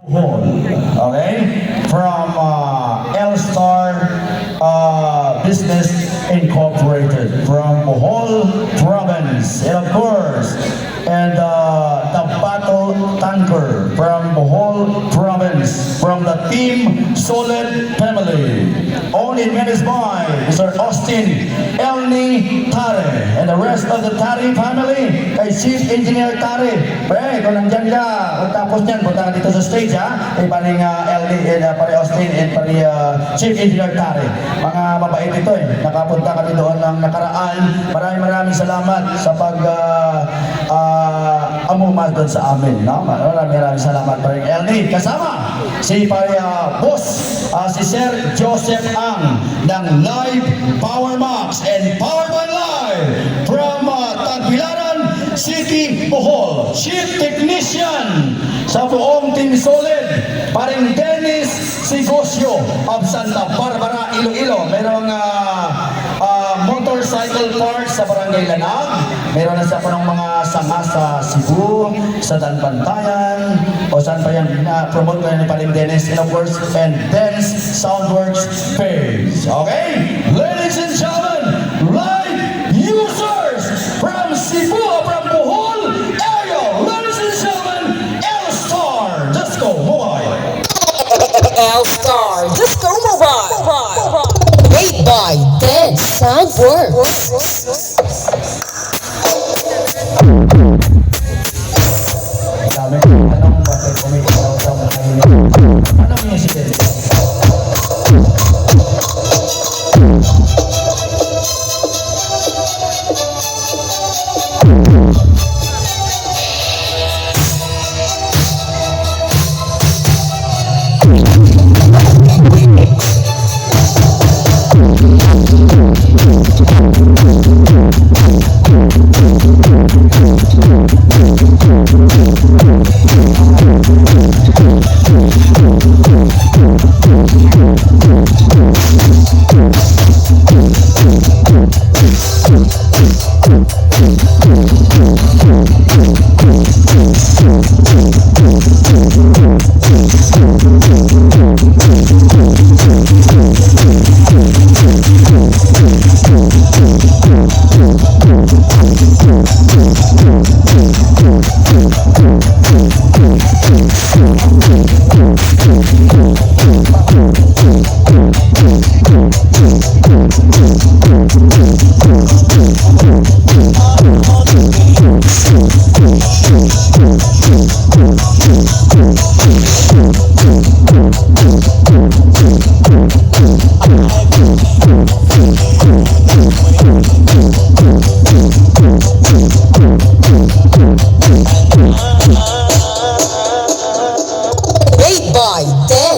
Okay, from L-Star Business Incorporated from Bohol Province, and of course, and the Battle Tanker from Bohol Province, from the Team Solid family, owned and managed by Mr. Austin Elni Tare, and the rest of the Tare family, kay Chief Engineer Tare. Pre, kung nandyan ka, kung tapos nyan, punta ka dito sa stage, ha? Kay paring LD, and paring Austin, and paring Chief Engineer Tare. Mga mabait ito nakapunta kami doon ng nakaraan. Maraming salamat sa pag amumas doon sa amin, no? Maraming salamat paring LD. Kasama si paring boss, si Sir Joseph Ang ng Live Power Max and Power by Live from Tagbilaran City, Bohol. Chief Technician sa buong Team Solid, paring Dennis Sigosio of Santa Barbara, Iloilo. Merong motorcycle parts sa Barangay Lanag. Meron na sa panong mga sanga sa Cebu, sa Danbantayan, o saan pa yan, promote ko yan ni paring Dennis, and of course, and Dance Soundworks Page. Okay? Ladies and gentlemen, live users from Cebu, from Bohol area, ladies and gentlemen, L-Star Disco Mobile. L-Star Disco Mobile. Made by Dance Soundworks. Sabi ko, anong bakit kumikitaw sa mga anong music?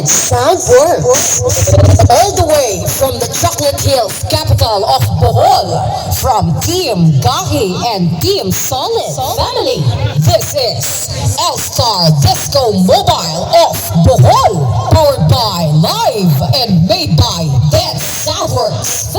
Soundworks, all the way from the Chocolate Hills, capital of Bohol, from Team Gahi and Team Solid family. This is L-Star Disco Mobile of Bohol, powered by Live and made by Dance Soundworks.